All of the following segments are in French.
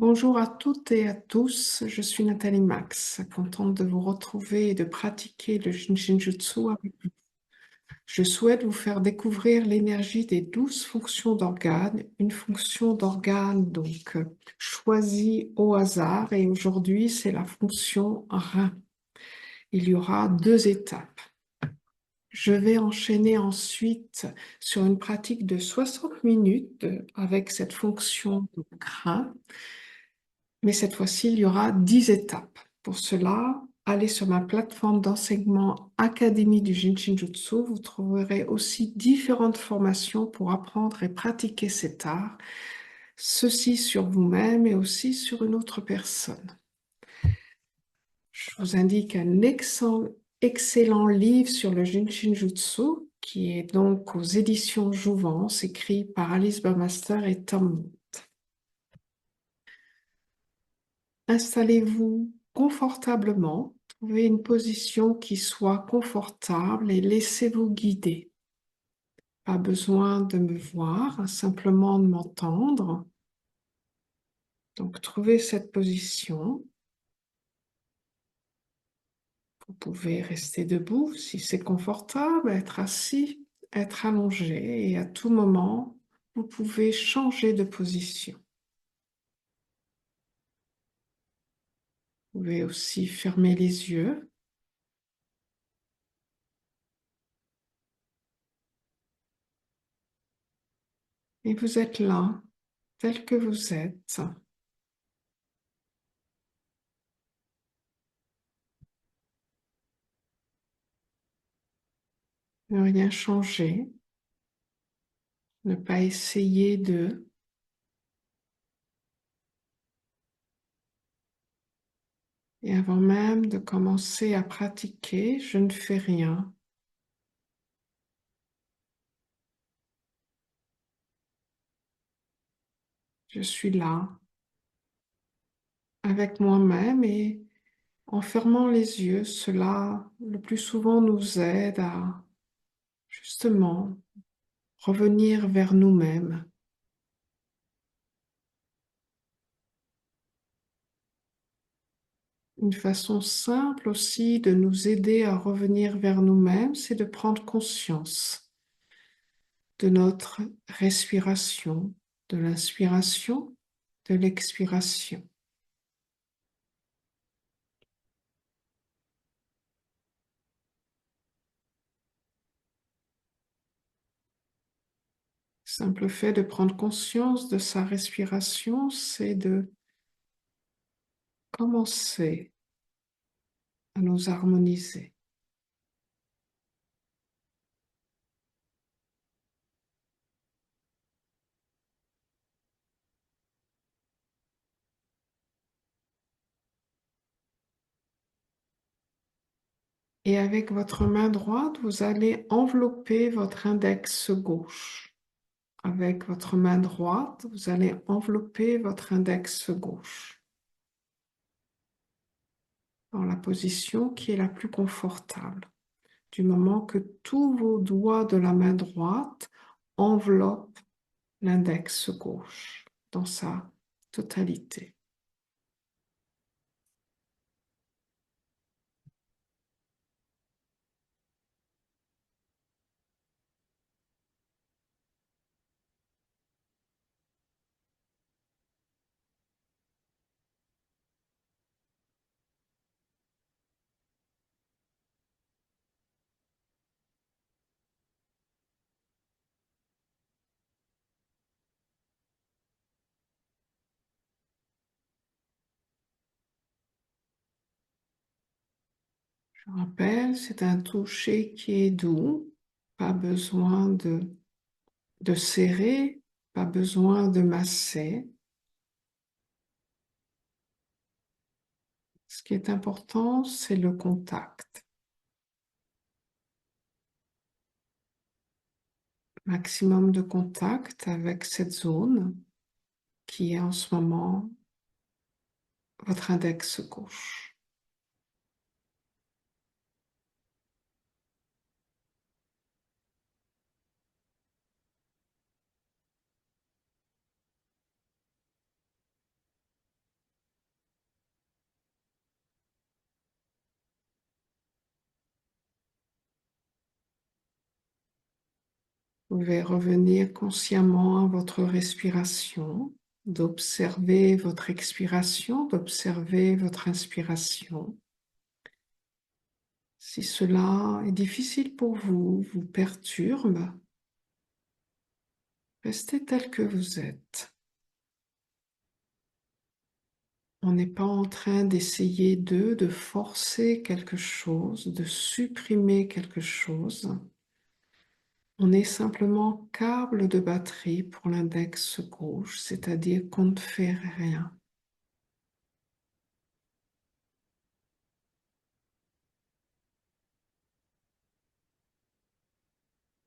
Bonjour à toutes et à tous, je suis Nathalie Max, contente de vous retrouver et de pratiquer le Shinjutsu avec vous. Je souhaite vous faire découvrir l'énergie des 12 fonctions d'organes, une fonction d'organe choisie au hasard et aujourd'hui c'est la fonction rein. Il y aura deux étapes. Je vais enchaîner ensuite sur une pratique de 60 minutes avec cette fonction rein. Mais cette fois-ci, il y aura 10 étapes. Pour cela, allez sur ma plateforme d'enseignement Académie du Jinshinjutsu. Vous trouverez aussi différentes formations pour apprendre et pratiquer cet art, ceci sur vous-même et aussi sur une autre personne. Je vous indique un excellent livre sur le Jinshinjutsu qui est donc aux éditions Jouvence, écrit par Alice Burmaster et Tom Wood. Installez-vous confortablement, trouvez une position qui soit confortable et laissez-vous guider. Pas besoin de me voir, simplement de m'entendre. Donc, trouvez cette position. Vous pouvez rester debout si c'est confortable, être assis, être allongé et à tout moment, vous pouvez changer de position. Vous pouvez aussi fermer les yeux. Et vous êtes là, tel que vous êtes. Ne rien changer, ne pas essayer de. Et avant même de commencer à pratiquer, je ne fais rien. Je suis là, avec moi-même et en fermant les yeux, cela le plus souvent nous aide à justement revenir vers nous-mêmes. Une façon simple aussi de nous aider à revenir vers nous-mêmes, c'est de prendre conscience de notre respiration, de l'inspiration, de l'expiration. Simple fait de prendre conscience de sa respiration, c'est de commencer à nous harmoniser. Et avec votre main droite, vous allez envelopper votre index gauche. Avec votre main droite, vous allez envelopper votre index gauche dans la position qui est la plus confortable. Du moment que tous vos doigts de la main droite enveloppent l'index gauche dans sa totalité. Je rappelle, c'est un toucher qui est doux, pas besoin de serrer, pas besoin de masser. Ce qui est important, c'est le contact. Maximum de contact avec cette zone qui est en ce moment votre index gauche. Vous pouvez revenir consciemment à votre respiration, d'observer votre expiration, d'observer votre inspiration. Si cela est difficile pour vous, vous perturbe, restez tel que vous êtes. On n'est pas en train d'essayer de forcer quelque chose, de supprimer quelque chose. On est simplement câble de batterie pour l'index gauche, c'est-à-dire qu'on ne fait rien.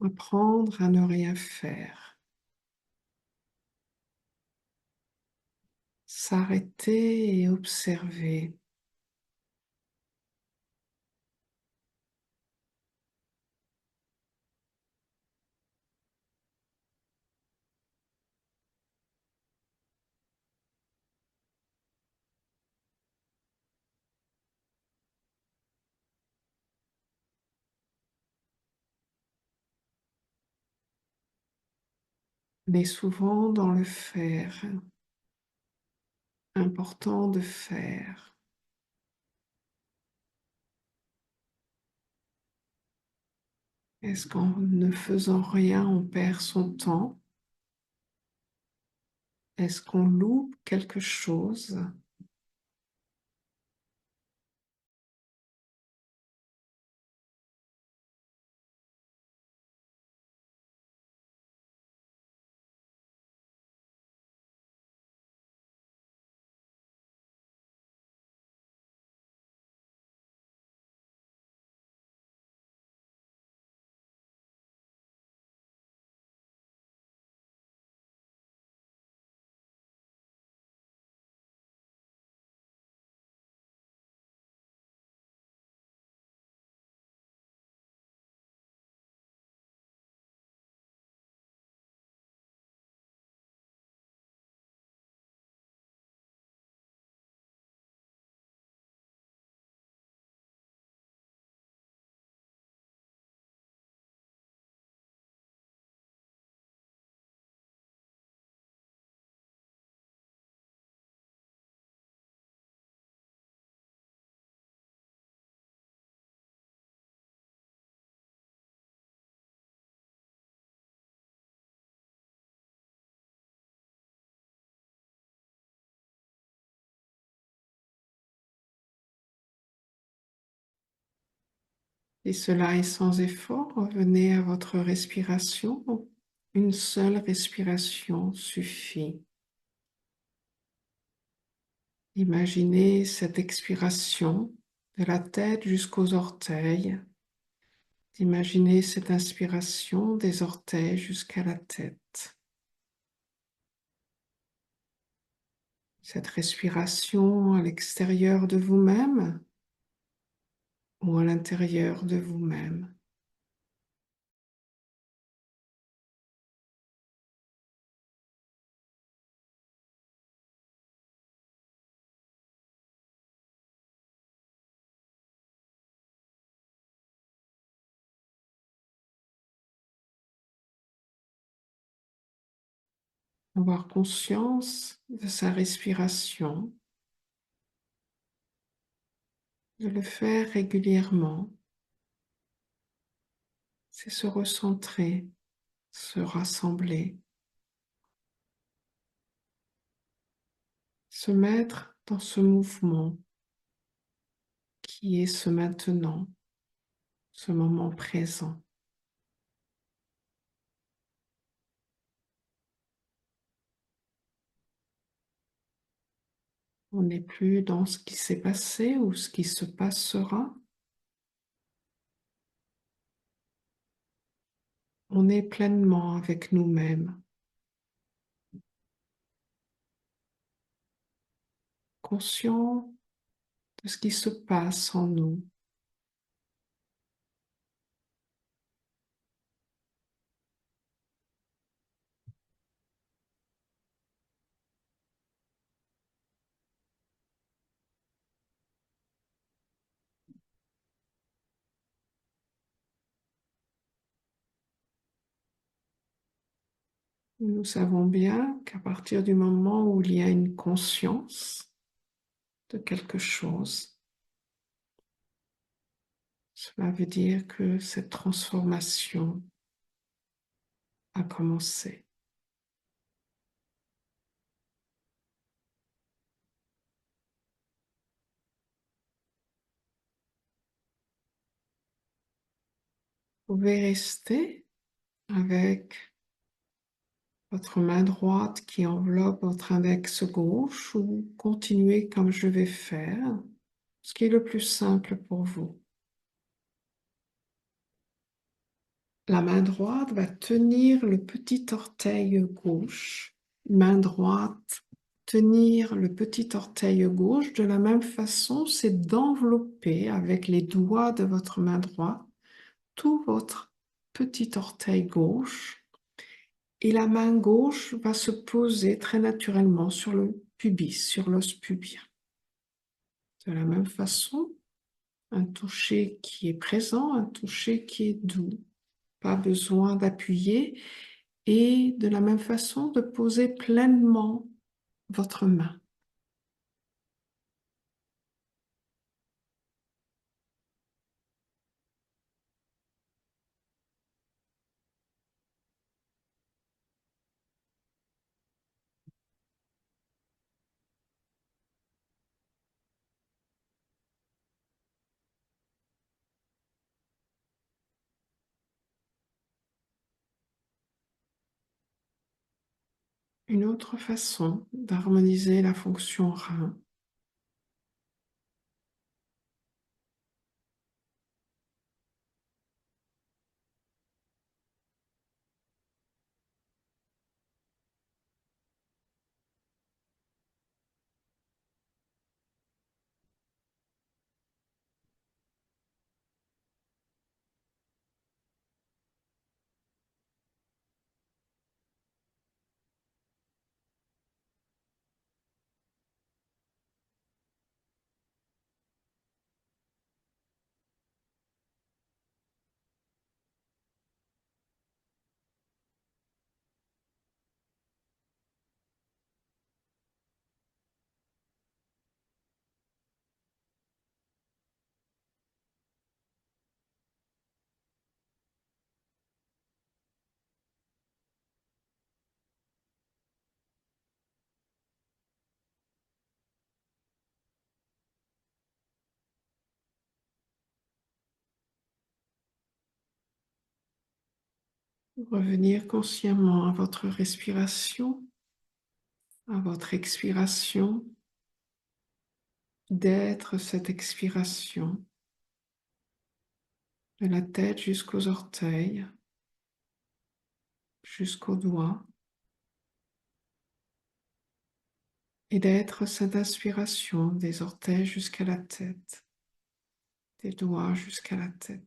Apprendre à ne rien faire. S'arrêter et observer. Mais souvent dans le faire. Important de faire. Est-ce qu'en ne faisant rien, on perd son temps? Est-ce qu'on loupe quelque chose? Et cela est sans effort. Revenez à votre respiration. Une seule respiration suffit. Imaginez cette expiration de la tête jusqu'aux orteils. Imaginez cette inspiration des orteils jusqu'à la tête. Cette respiration à l'extérieur de vous-même ou à l'intérieur de vous-même. Avoir conscience de sa respiration, de le faire régulièrement, c'est se recentrer, se rassembler, se mettre dans ce mouvement qui est ce maintenant, ce moment présent. On n'est plus dans ce qui s'est passé ou ce qui se passera. On est pleinement avec nous-mêmes, conscient de ce qui se passe en nous. Nous savons bien qu'à partir du moment où il y a une conscience de quelque chose, cela veut dire que cette transformation a commencé. Vous pouvez rester avec votre main droite qui enveloppe votre index gauche ou continuer comme je vais faire, ce qui est le plus simple pour vous. La main droite va tenir le petit orteil gauche. Main droite, tenir le petit orteil gauche. De la même façon, c'est d'envelopper avec les doigts de votre main droite tout votre petit orteil gauche. Et la main gauche va se poser très naturellement sur le pubis, sur l'os pubien. De la même façon, un toucher qui est présent, un toucher qui est doux. Pas besoin d'appuyer. Et de la même façon, de poser pleinement votre main. Une autre façon d'harmoniser la fonction rein, revenir consciemment à votre respiration, à votre expiration, d'être cette expiration de la tête jusqu'aux orteils, jusqu'aux doigts, et d'être cette inspiration des orteils jusqu'à la tête, des doigts jusqu'à la tête.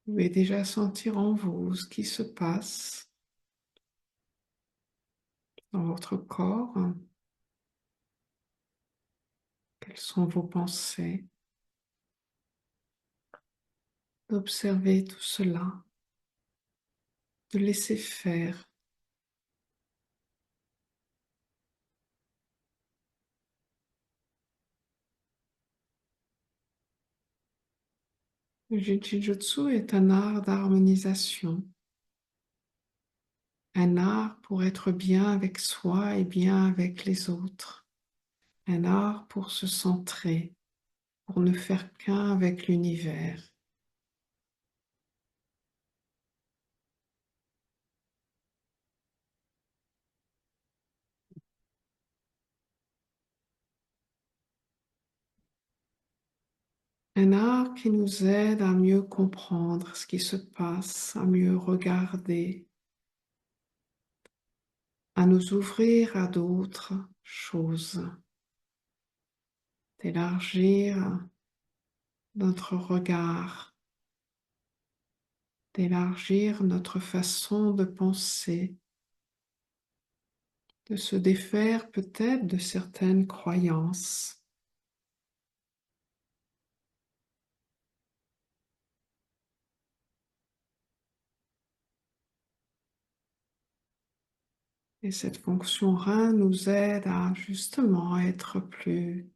Vous pouvez déjà sentir en vous ce qui se passe dans votre corps. Quelles sont vos pensées? D'observer tout cela, de laisser faire. Le Jinjutsu est un art d'harmonisation, un art pour être bien avec soi et bien avec les autres, un art pour se centrer, pour ne faire qu'un avec l'univers. Un art qui nous aide à mieux comprendre ce qui se passe, à mieux regarder, à nous ouvrir à d'autres choses, d'élargir notre regard, d'élargir notre façon de penser, de se défaire peut-être de certaines croyances. Et cette fonction rein nous aide à justement être plus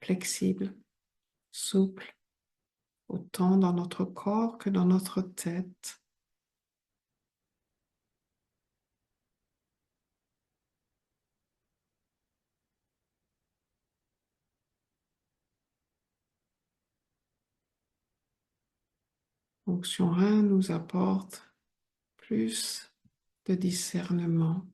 flexible, souple, autant dans notre corps que dans notre tête. Fonction rein nous apporte plus de discernement.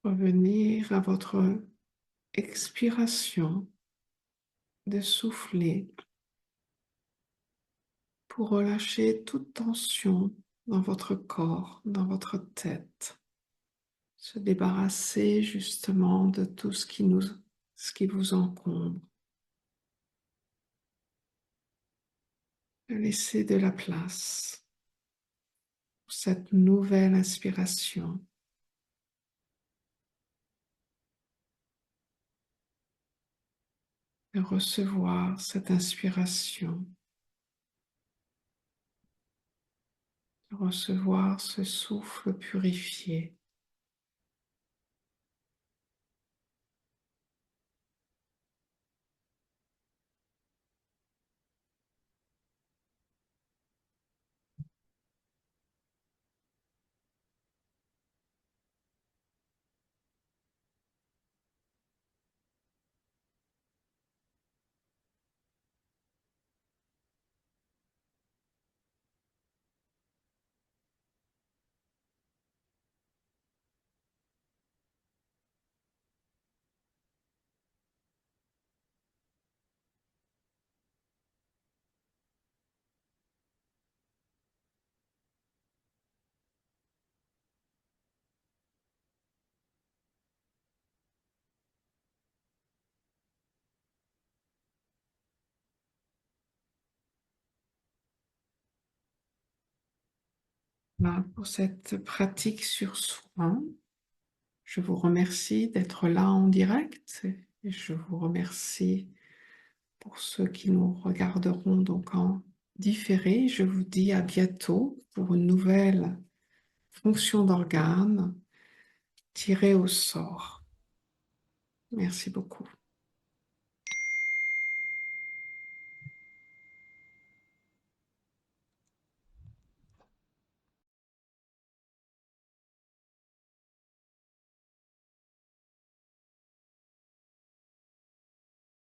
Revenir à votre expiration de souffler pour relâcher toute tension dans votre corps, dans votre tête. Se débarrasser justement de tout ce qui vous encombre. Laisser de la place pour cette nouvelle inspiration. De recevoir cette inspiration. De recevoir ce souffle purifié. Voilà pour cette pratique sur soi. Je vous remercie d'être là en direct et je vous remercie pour ceux qui nous regarderont donc en différé. Je vous dis à bientôt pour une nouvelle fonction d'organe tirée au sort. Merci beaucoup.